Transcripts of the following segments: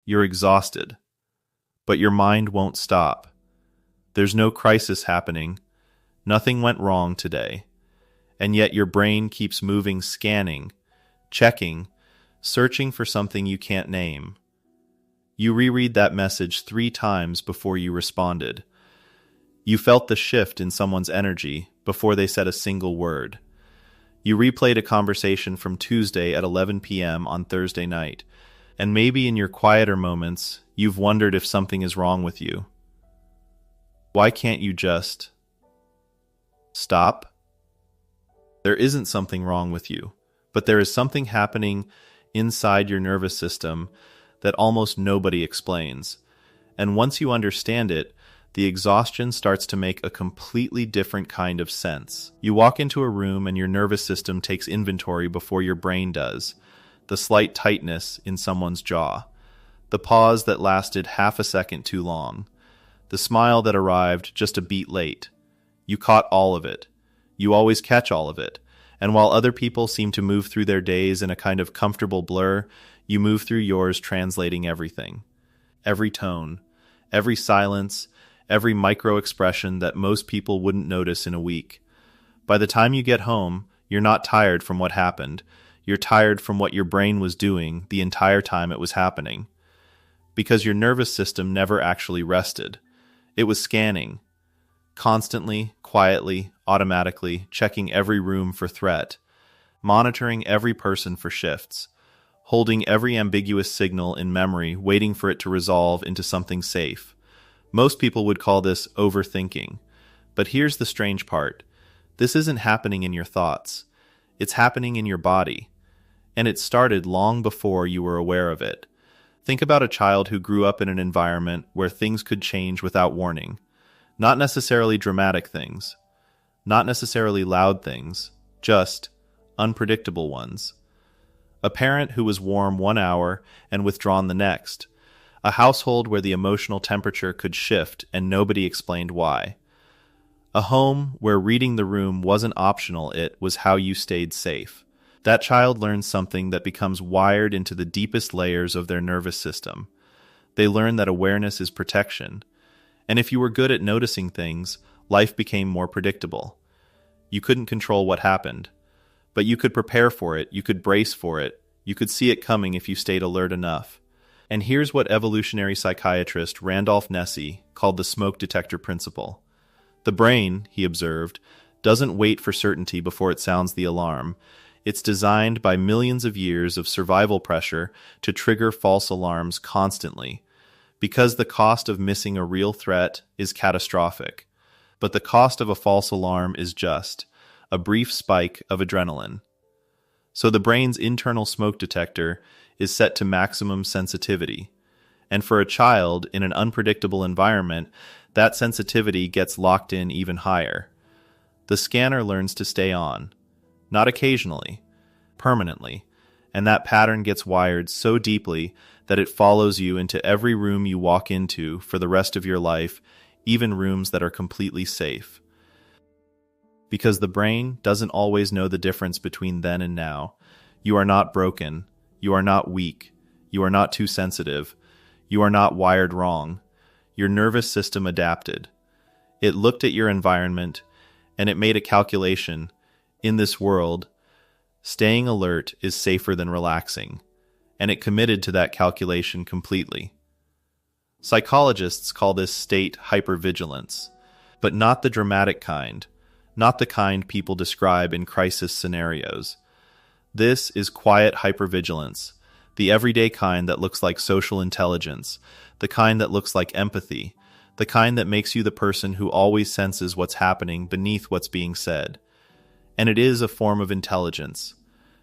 You're exhausted, but your mind won't stop. There's no crisis happening. Nothing went wrong today. And yet your brain keeps moving, scanning, checking, searching for something you can't name. You reread that message 3 times before you responded. You felt the shift in someone's energy before they said a single word. You replayed a conversation from Tuesday at 11 p.m. on Thursday night, and maybe in your quieter moments, you've wondered if something is wrong with you. Why can't you just stop? There isn't something wrong with you, but there is something happening inside your nervous system that almost nobody explains. And once you understand it, the exhaustion starts to make a completely different kind of sense. You walk into a room and your nervous system takes inventory before your brain does. The slight tightness in someone's jaw. The pause that lasted half a second too long. The smile that arrived just a beat late. You caught all of it. You always catch all of it. And while other people seem to move through their days in a kind of comfortable blur, you move through yours translating everything. Every tone, every silence, every micro-expression that most people wouldn't notice in a week. By the time you get home, you're not tired from what happened. You're tired from what your brain was doing the entire time it was happening. Because your nervous system never actually rested. It was scanning. Constantly, quietly, automatically, checking every room for threat. Monitoring every person for shifts. Holding every ambiguous signal in memory, waiting for it to resolve into something safe. Most people would call this overthinking. But here's the strange part. This isn't happening in your thoughts. It's happening in your body. And it started long before you were aware of it. Think about a child who grew up in an environment where things could change without warning. Not necessarily dramatic things. Not necessarily loud things. Just unpredictable ones. A parent who was warm 1 hour and withdrawn the next. A household where the emotional temperature could shift and nobody explained why. A home where reading the room wasn't optional, it was how you stayed safe. That child learns something that becomes wired into the deepest layers of their nervous system. They learn that awareness is protection. And if you were good at noticing things, life became more predictable. You couldn't control what happened. But you could prepare for it, you could brace for it, you could see it coming if you stayed alert enough. And here's what evolutionary psychiatrist Randolph Nesse called the smoke detector principle. The brain, he observed, doesn't wait for certainty before it sounds the alarm. It's designed by millions of years of survival pressure to trigger false alarms constantly, because the cost of missing a real threat is catastrophic. But the cost of a false alarm is just a brief spike of adrenaline. So the brain's internal smoke detector is set to maximum sensitivity. And for a child in an unpredictable environment, that sensitivity gets locked in even higher. The scanner learns to stay on. Not occasionally, permanently, and that pattern gets wired so deeply that it follows you into every room you walk into for the rest of your life, even rooms that are completely safe. Because the brain doesn't always know the difference between then and now. You are not broken. You are not weak. You are not too sensitive. You are not wired wrong. Your nervous system adapted. It looked at your environment, and it made a calculation. In this world, staying alert is safer than relaxing, and it committed to that calculation completely. Psychologists call this state hypervigilance, but not the dramatic kind, not the kind people describe in crisis scenarios. This is quiet hypervigilance, the everyday kind that looks like social intelligence, the kind that looks like empathy, the kind that makes you the person who always senses what's happening beneath what's being said. And it is a form of intelligence.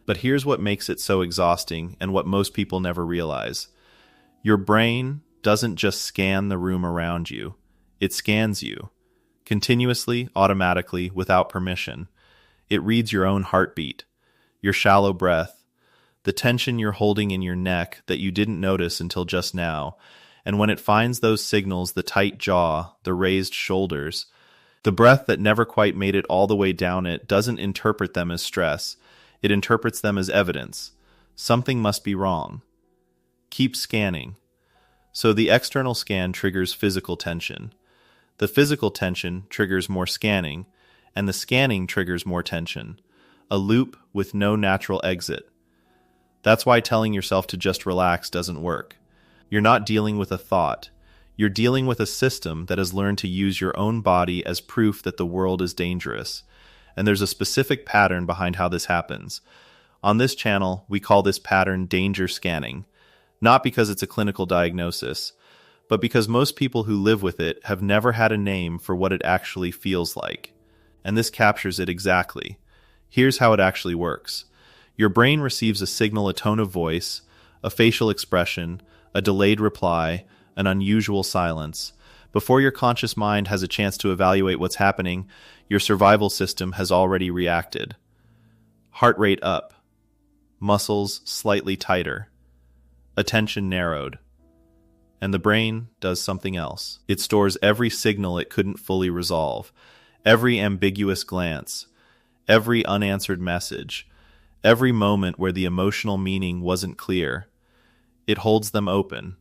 But here's what makes it so exhausting and what most people never realize. Your brain doesn't just scan the room around you. It scans you. Continuously, automatically, without permission. It reads your own heartbeat, your shallow breath, the tension you're holding in your neck that you didn't notice until just now. And when it finds those signals, the tight jaw, the raised shoulders, the breath that never quite made it all the way down, it doesn't interpret them as stress. It interprets them as evidence. Something must be wrong. Keep scanning. So the external scan triggers physical tension. The physical tension triggers more scanning, and the scanning triggers more tension. A loop with no natural exit. That's why telling yourself to just relax doesn't work. You're not dealing with a thought. You're dealing with a system that has learned to use your own body as proof that the world is dangerous. And there's a specific pattern behind how this happens. On this channel, we call this pattern danger scanning, not because it's a clinical diagnosis, but because most people who live with it have never had a name for what it actually feels like. And this captures it exactly. Here's how it actually works. Your brain receives a signal, a tone of voice, a facial expression, a delayed reply, an unusual silence. Before your conscious mind has a chance to evaluate what's happening, your survival system has already reacted. Heart rate up. Muscles slightly tighter. Attention narrowed. And the brain does something else. It stores every signal it couldn't fully resolve, every ambiguous glance, every unanswered message, every moment where the emotional meaning wasn't clear. It holds them open.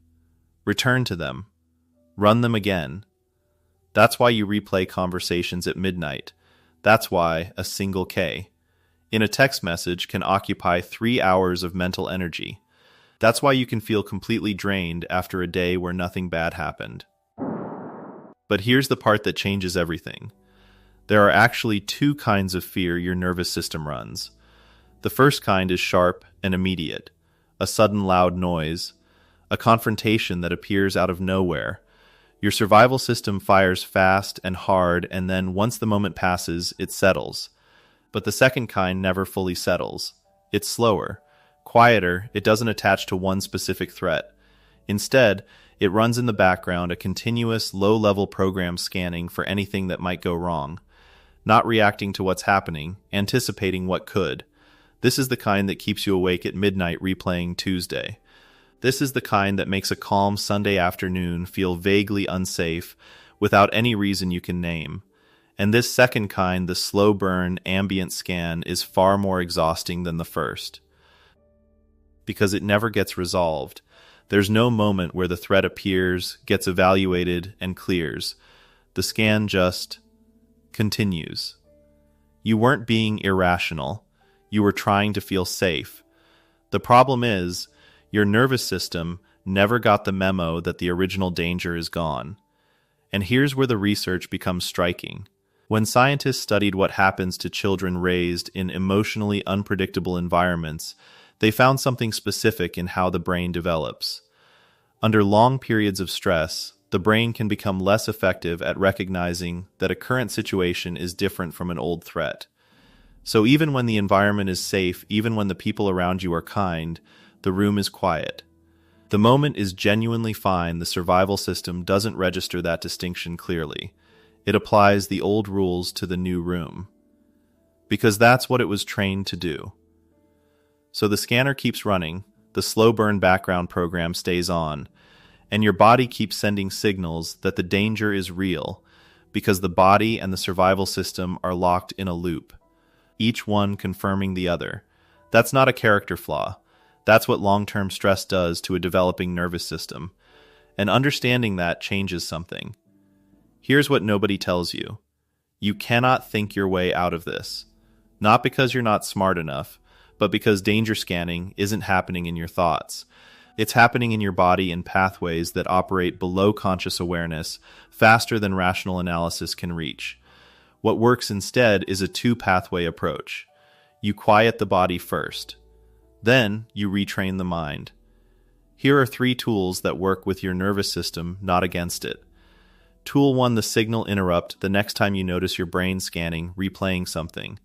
Return to them. Run them again. That's why you replay conversations at midnight. That's why a single K in a text message can occupy 3 hours of mental energy. That's why you can feel completely drained after a day where nothing bad happened. But here's the part that changes everything. There are actually 2 kinds of fear your nervous system runs. The first kind is sharp and immediate, a sudden loud noise, a confrontation that appears out of nowhere. Your survival system fires fast and hard, and then once the moment passes, it settles. But the second kind never fully settles. It's slower, quieter. It doesn't attach to one specific threat. Instead, it runs in the background, a continuous, low-level program scanning for anything that might go wrong, not reacting to what's happening, anticipating what could. This is the kind that keeps you awake at midnight replaying Tuesday. This is the kind that makes a calm Sunday afternoon feel vaguely unsafe without any reason you can name. And this second kind, the slow burn, ambient scan, is far more exhausting than the first. Because it never gets resolved. There's no moment where the threat appears, gets evaluated, and clears. The scan just continues. You weren't being irrational. You were trying to feel safe. The problem is, your nervous system never got the memo that the original danger is gone. And here's where the research becomes striking. When scientists studied what happens to children raised in emotionally unpredictable environments, they found something specific in how the brain develops. Under long periods of stress, the brain can become less effective at recognizing that a current situation is different from an old threat. So even when the environment is safe, even when the people around you are kind, the room is quiet. The moment is genuinely fine. The survival system doesn't register that distinction clearly. It applies the old rules to the new room. Because that's what it was trained to do. So the scanner keeps running, the slow burn background program stays on, and your body keeps sending signals that the danger is real, because the body and the survival system are locked in a loop, each one confirming the other. That's not a character flaw. That's what long-term stress does to a developing nervous system. And understanding that changes something. Here's what nobody tells you. You cannot think your way out of this. Not because you're not smart enough, but because danger scanning isn't happening in your thoughts. It's happening in your body in pathways that operate below conscious awareness, faster than rational analysis can reach. What works instead is a 2-pathway approach. You quiet the body first. Then you retrain the mind. Here are 3 tools that work with your nervous system, not against it. Tool 1, the signal interrupt. The next time you notice your brain scanning, replaying something,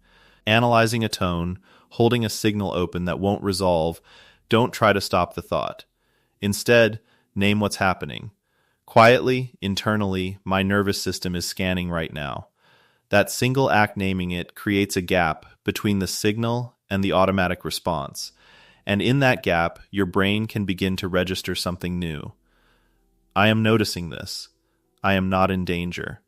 analyzing a tone, holding a signal open that won't resolve, don't try to stop the thought. Instead, name what's happening. Quietly, internally, my nervous system is scanning right now. That single act, naming it, creates a gap between the signal and the automatic response. And in that gap, your brain can begin to register something new. I am noticing this. I am not in danger.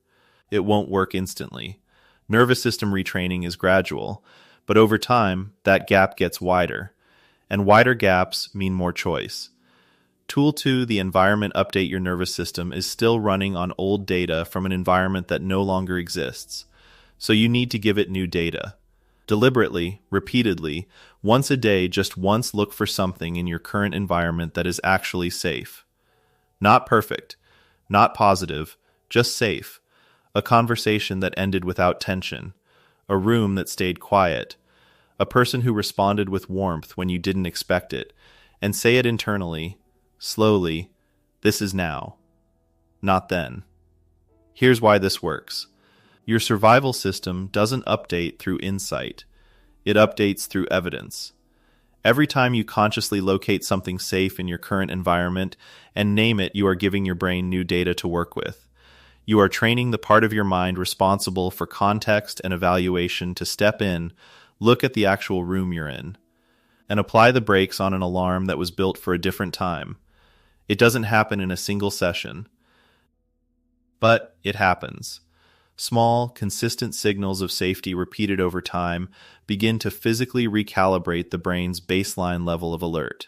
It won't work instantly. Nervous system retraining is gradual, but over time, that gap gets wider. And wider gaps mean more choice. Tool 2, the environment update. Your nervous system is still running on old data from an environment that no longer exists, so you need to give it new data. Deliberately, repeatedly, once a day, just once look for something in your current environment that is actually safe. Not perfect, not positive, just safe. A conversation that ended without tension. A room that stayed quiet. A person who responded with warmth when you didn't expect it. And say it internally, slowly, this is now, not then. Here's why this works. Your survival system doesn't update through insight. It updates through evidence. Every time you consciously locate something safe in your current environment and name it, you are giving your brain new data to work with. You are training the part of your mind responsible for context and evaluation to step in, look at the actual room you're in, and apply the brakes on an alarm that was built for a different time. It doesn't happen in a single session, but it happens. Small, consistent signals of safety repeated over time begin to physically recalibrate the brain's baseline level of alert.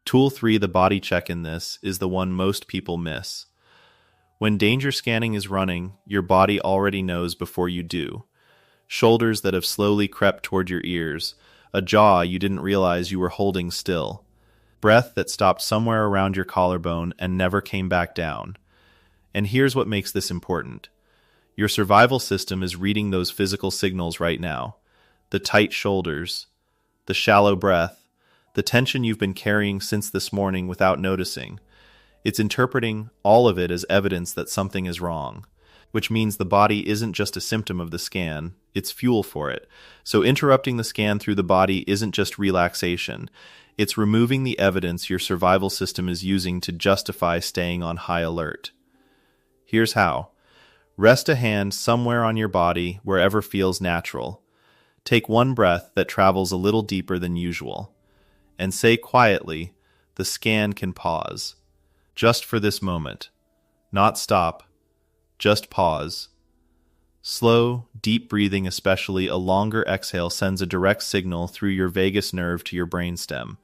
Tool 3, the body check in this, is the one most people miss. When danger scanning is running, your body already knows before you do. Shoulders that have slowly crept toward your ears, a jaw you didn't realize you were holding still, breath that stopped somewhere around your collarbone and never came back down. And here's what makes this important. Your survival system is reading those physical signals right now. The tight shoulders, the shallow breath, the tension you've been carrying since this morning without noticing. It's interpreting all of it as evidence that something is wrong, which means the body isn't just a symptom of the scan, it's fuel for it. So interrupting the scan through the body isn't just relaxation. It's removing the evidence your survival system is using to justify staying on high alert. Here's how. Rest a hand somewhere on your body, wherever feels natural. Take one breath that travels a little deeper than usual. And say quietly, the scan can pause. Just for this moment. Not stop. Just pause. Slow, deep breathing, especially a longer exhale, sends a direct signal through your vagus nerve to your brainstem.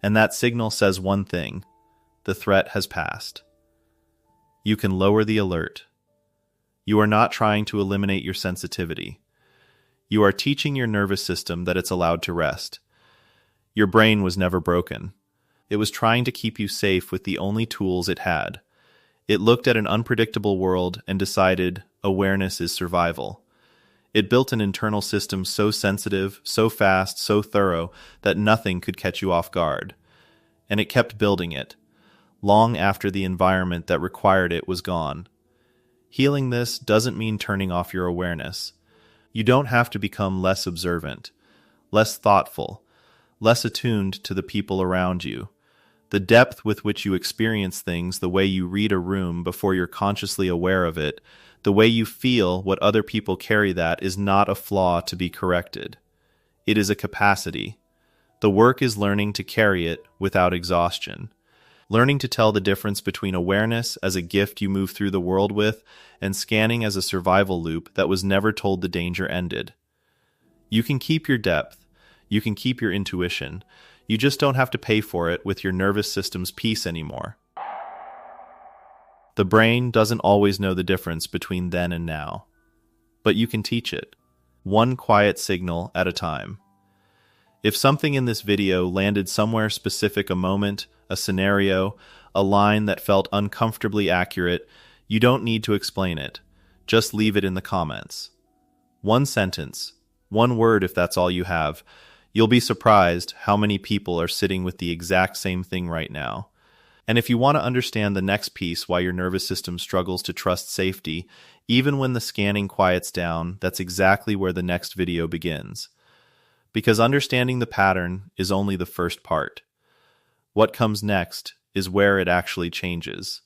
And that signal says one thing. The threat has passed. You can lower the alert. You are not trying to eliminate your sensitivity. You are teaching your nervous system that it's allowed to rest. Your brain was never broken. It was trying to keep you safe with the only tools it had. It looked at an unpredictable world and decided awareness is survival. It built an internal system so sensitive, so fast, so thorough that nothing could catch you off guard. And it kept building it, long after the environment that required it was gone. Healing this doesn't mean turning off your awareness. You don't have to become less observant, less thoughtful, less attuned to the people around you. The depth with which you experience things, the way you read a room before you're consciously aware of it, the way you feel what other people carry, that is not a flaw to be corrected. It is a capacity. The work is learning to carry it without exhaustion. Learning to tell the difference between awareness as a gift you move through the world with and scanning as a survival loop that was never told the danger ended. You can keep your depth. You can keep your intuition. You just don't have to pay for it with your nervous system's peace anymore. The brain doesn't always know the difference between then and now, but you can teach it, one quiet signal at a time. If something in this video landed somewhere specific, a moment, a scenario, a line that felt uncomfortably accurate, you don't need to explain it. Just leave it in the comments. One sentence, one word if that's all you have. You'll be surprised how many people are sitting with the exact same thing right now. And if you want to understand the next piece, why your nervous system struggles to trust safety, even when the scanning quiets down, that's exactly where the next video begins. Because understanding the pattern is only the first part. What comes next is where it actually changes.